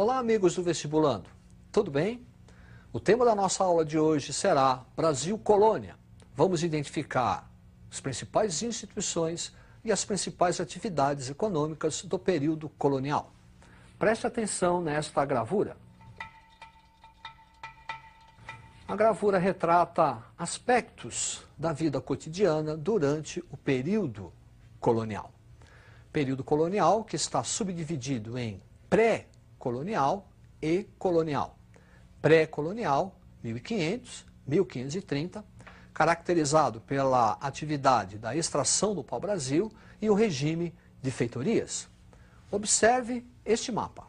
Olá, amigos do Vestibulando. Tudo bem? O tema da nossa aula de hoje será Brasil Colônia. Vamos identificar as principais instituições e as principais atividades econômicas do período colonial. Preste atenção nesta gravura. A gravura retrata aspectos da vida cotidiana durante o período colonial. Período colonial que está subdividido em pré-colonial e colonial. Pré-colonial, 1500, 1530, caracterizado pela atividade da extração do pau-brasil e o regime de feitorias. Observe este mapa.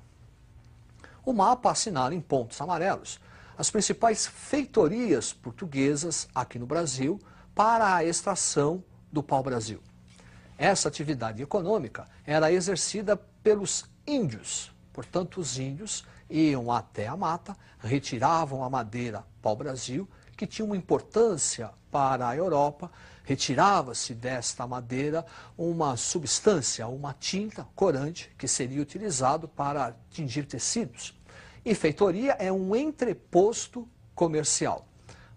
O mapa assinala em pontos amarelos as principais feitorias portuguesas aqui no Brasil para a extração do pau-brasil. Essa atividade econômica era exercida pelos índios. Portanto, os índios iam até a mata, retiravam a madeira pau-brasil, que tinha uma importância para a Europa. Retirava-se desta madeira uma substância, uma tinta corante, que seria utilizado para tingir tecidos. E feitoria é um entreposto comercial.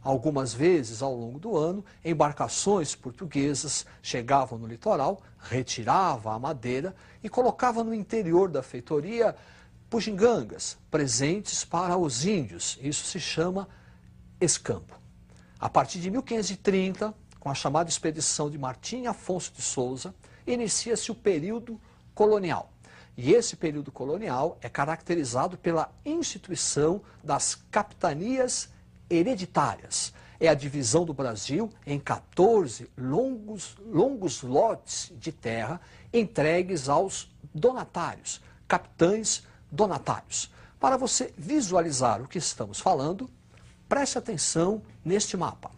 Algumas vezes, ao longo do ano, embarcações portuguesas chegavam no litoral, retiravam a madeira e colocavam no interior da feitoria bugigangas, presentes para os índios. Isso se chama escambo. A partir de 1530, com a chamada expedição de Martim Afonso de Souza, inicia-se o período colonial. E esse período colonial é caracterizado pela instituição das capitanias hereditárias. É a divisão do Brasil em 14 longos lotes de terra entregues aos donatários, capitães donatários. Para você visualizar o que estamos falando, preste atenção neste mapa.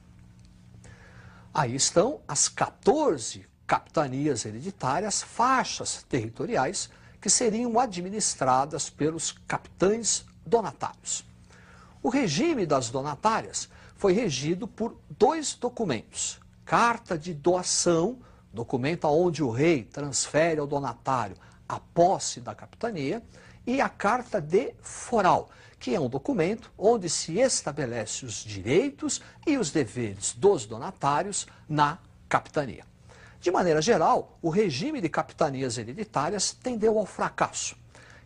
Aí estão as 14 capitanias hereditárias, faixas territoriais, que seriam administradas pelos capitães donatários. O regime das donatárias foi regido por dois documentos. Carta de doação, documento onde o rei transfere ao donatário a posse da capitania, e a carta de foral, que é um documento onde se estabelece os direitos e os deveres dos donatários na capitania. De maneira geral, o regime de capitanias hereditárias tendeu ao fracasso,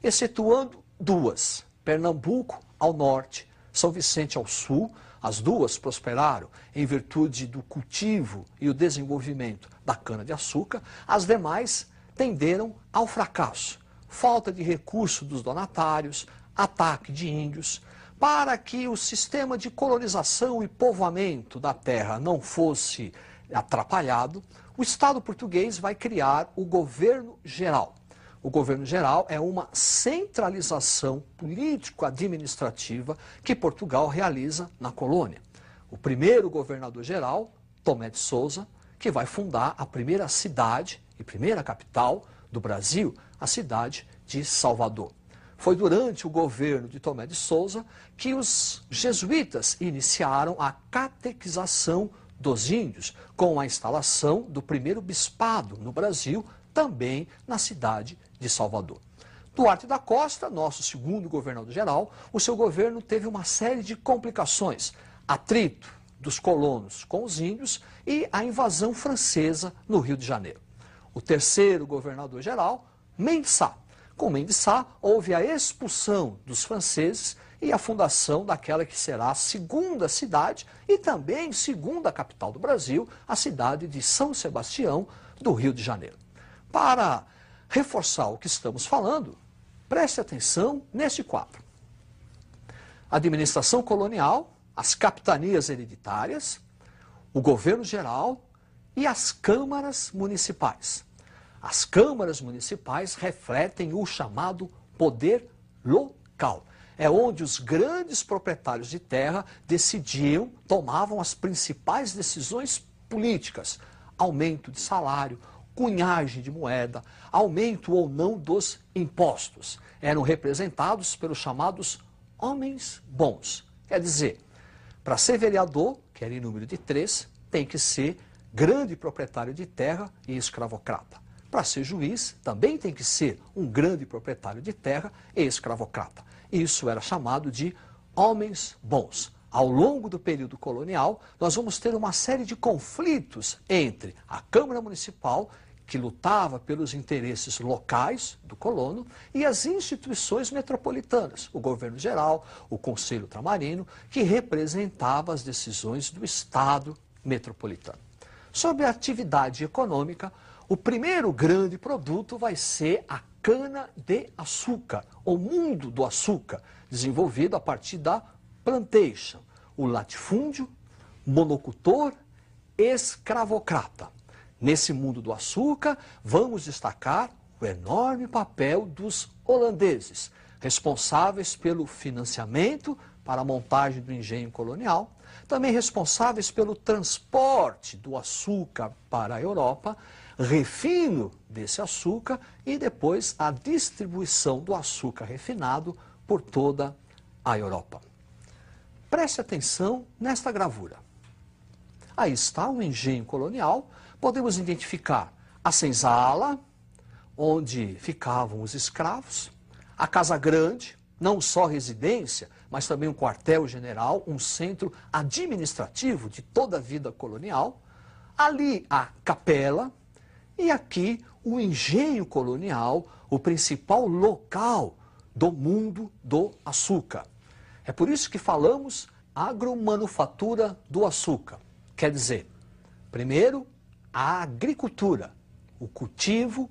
excetuando duas: Pernambuco ao norte, São Vicente ao sul. As duas prosperaram em virtude do cultivo e o desenvolvimento da cana-de-açúcar. As demais tenderam ao fracasso. Falta de recurso dos donatários, ataque de índios. Para que o sistema de colonização e povoamento da terra não fosse atrapalhado, o Estado português vai criar o governo geral. O governo geral é uma centralização político-administrativa que Portugal realiza na colônia. O primeiro governador-geral, Tomé de Souza, que vai fundar a primeira cidade e primeira capital do Brasil, a cidade de Salvador. Foi durante o governo de Tomé de Souza que os jesuítas iniciaram a catequização dos índios, com a instalação do primeiro bispado no Brasil, também na cidade de Salvador. Duarte da Costa, nosso segundo governador-geral, o seu governo teve uma série de complicações: atrito dos colonos com os índios e a invasão francesa no Rio de Janeiro. O terceiro governador-geral, Mendes Sá. Com Mendes Sá, houve a expulsão dos franceses e a fundação daquela que será a segunda cidade e também segunda capital do Brasil, a cidade de São Sebastião, do Rio de Janeiro. Para reforçar o que estamos falando, preste atenção neste quadro: administração colonial, as capitanias hereditárias, o governo geral e as câmaras municipais. As câmaras municipais refletem o chamado poder local. É onde os grandes proprietários de terra decidiam, tomavam as principais decisões políticas: aumento de salário, cunhagem de moeda, aumento ou não dos impostos. Eram representados pelos chamados homens bons. Quer dizer, para ser vereador, que era em número de 3, tem que ser grande proprietário de terra e escravocrata. para ser juiz, também tem que ser um grande proprietário de terra e escravocrata. Isso era chamado de homens bons. Ao longo do período colonial, nós vamos ter uma série de conflitos entre a Câmara Municipal, que lutava pelos interesses locais do colono, e as instituições metropolitanas, o governo geral, o Conselho Ultramarino, que representava as decisões do Estado metropolitano. Sobre a atividade econômica, o primeiro grande produto vai ser a cana-de-açúcar, o mundo do açúcar, desenvolvido a partir da plantation, o latifúndio, monocultor, escravocrata. Nesse mundo do açúcar, vamos destacar o enorme papel dos holandeses, responsáveis pelo financiamento para a montagem do engenho colonial, também responsáveis pelo transporte do açúcar para a Europa, refino desse açúcar e depois a distribuição do açúcar refinado por toda a Europa. Preste atenção nesta gravura. Aí está o engenho colonial. Podemos identificar a senzala, onde ficavam os escravos, a Casa Grande, não só residência, mas também um quartel-general, um centro administrativo de toda a vida colonial. Ali a capela e aqui o engenho colonial, o principal local do mundo do açúcar. É por isso que falamos agromanufatura do açúcar. Quer dizer, primeiro, a agricultura, o cultivo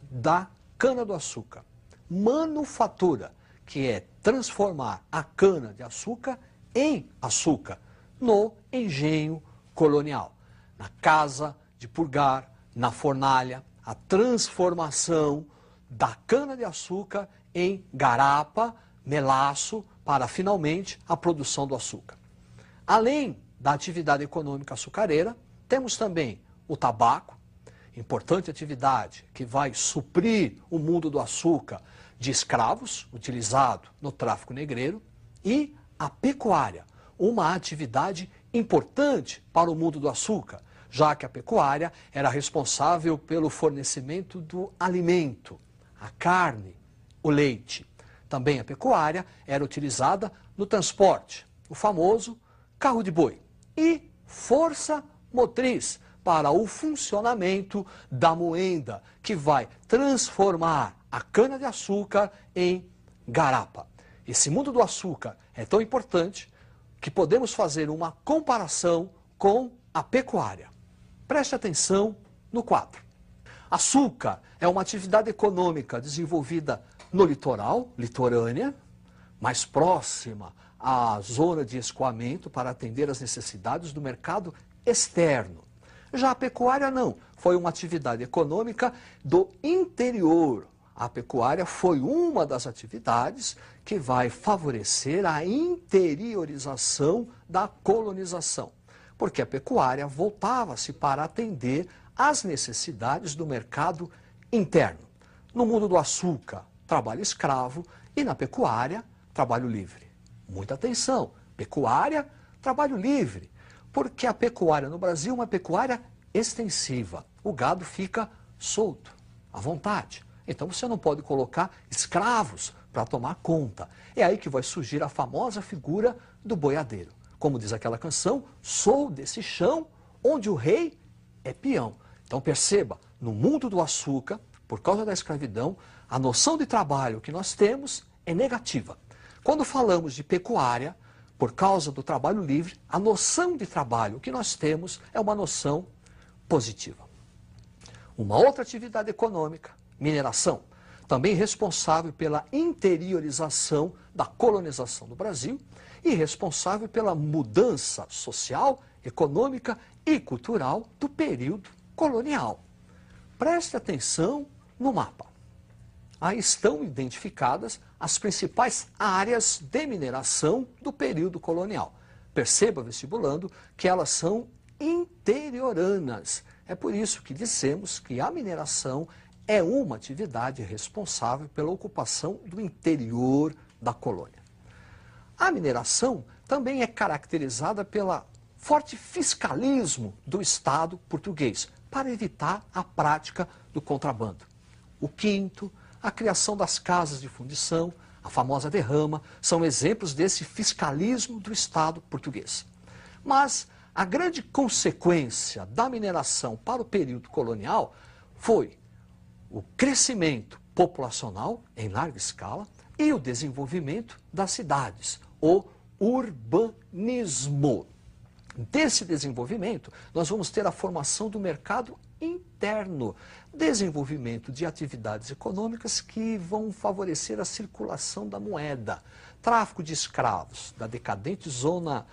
da cana-do-açúcar. Manufatura, que é transformar a cana-de-açúcar em açúcar no engenho colonial. Na casa de purgar, na fornalha, a transformação da cana-de-açúcar em garapa, melaço, para finalmente a produção do açúcar. Além da atividade econômica açucareira, temos também o tabaco, importante atividade que vai suprir o mundo do açúcar de escravos, utilizado no tráfico negreiro, e a pecuária, uma atividade importante para o mundo do açúcar, já que a pecuária era responsável pelo fornecimento do alimento, a carne, o leite. Também a pecuária era utilizada no transporte, o famoso carro de boi, e força motriz para o funcionamento da moenda, que vai transformar a cana-de-açúcar em garapa. Esse mundo do açúcar é tão importante que podemos fazer uma comparação com a pecuária. Preste atenção no quadro. Açúcar é uma atividade econômica desenvolvida no litoral, litorânea, mais próxima à zona de escoamento para atender às necessidades do mercado externo. Já a pecuária não, foi uma atividade econômica do interior. A pecuária foi uma das atividades que vai favorecer a interiorização da colonização, porque a pecuária voltava-se para atender às necessidades do mercado interno. No mundo do açúcar, trabalho escravo, e na pecuária, trabalho livre. Muita atenção, pecuária, trabalho livre, porque a pecuária no Brasil é uma pecuária extensiva. O gado fica solto, à vontade. Então você não pode colocar escravos para tomar conta. É aí que vai surgir a famosa figura do boiadeiro. Como diz aquela canção, sou desse chão onde o rei é peão. Então perceba, no mundo do açúcar, por causa da escravidão, a noção de trabalho que nós temos é negativa. Quando falamos de pecuária, por causa do trabalho livre, a noção de trabalho que nós temos é uma noção positiva. Uma outra atividade econômica, mineração, também responsável pela interiorização da colonização do Brasil e responsável pela mudança social, econômica e cultural do período colonial. Preste atenção no mapa. Aí estão identificadas as principais áreas de mineração do período colonial. Perceba, vestibulando, que elas são interioranas. É por isso que dissemos que a mineração é uma atividade responsável pela ocupação do interior da colônia. A mineração também é caracterizada pelo forte fiscalismo do Estado português, para evitar a prática do contrabando. O quinto, a criação das casas de fundição, a famosa derrama, são exemplos desse fiscalismo do Estado português. Mas a grande consequência da mineração para o período colonial foi o crescimento populacional em larga escala e o desenvolvimento das cidades, o urbanismo. Desse desenvolvimento, nós vamos ter a formação do mercado interno, desenvolvimento de atividades econômicas que vão favorecer a circulação da moeda, tráfico de escravos da decadente zona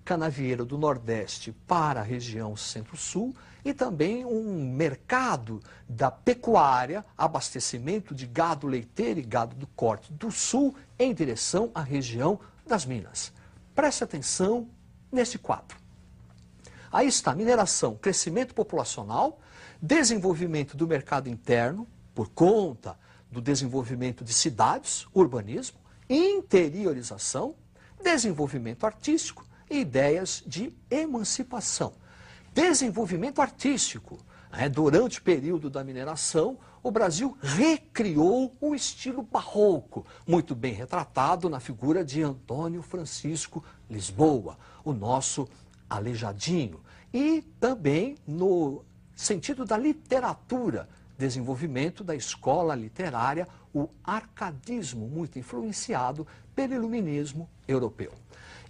canavieira do Nordeste para a região Centro-Sul e também um mercado da pecuária, abastecimento de gado leiteiro e gado do corte do Sul em direção à região das Minas. Preste atenção nesse quadro. Aí está mineração, crescimento populacional, desenvolvimento do mercado interno, por conta do desenvolvimento de cidades, urbanismo, interiorização, desenvolvimento artístico e ideias de emancipação. Desenvolvimento artístico. Durante o período da mineração, o Brasil recriou o estilo barroco, muito bem retratado na figura de Antônio Francisco Lisboa, o nosso Aleijadinho. E também no sentido da literatura, desenvolvimento da escola literária, o arcadismo, muito influenciado pelo iluminismo europeu.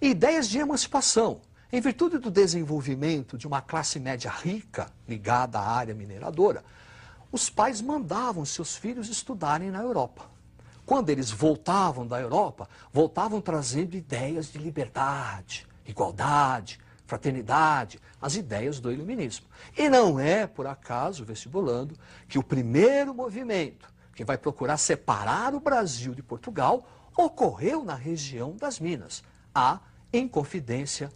Ideias de emancipação. Em virtude do desenvolvimento de uma classe média rica ligada à área mineradora, os pais mandavam seus filhos estudarem na Europa. Quando eles voltavam da Europa, voltavam trazendo ideias de liberdade, igualdade, fraternidade, as ideias do iluminismo. E não é, por acaso, vestibulando, que o primeiro movimento que vai procurar separar o Brasil de Portugal ocorreu na região das Minas, a Inconfidência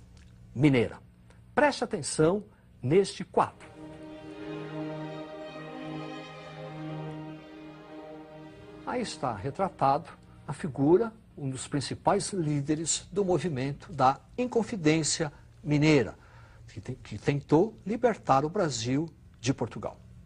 Mineira. Preste atenção neste quadro. Aí está retratado a figura, um dos principais líderes do movimento da Inconfidência Mineira, que tentou libertar o Brasil de Portugal.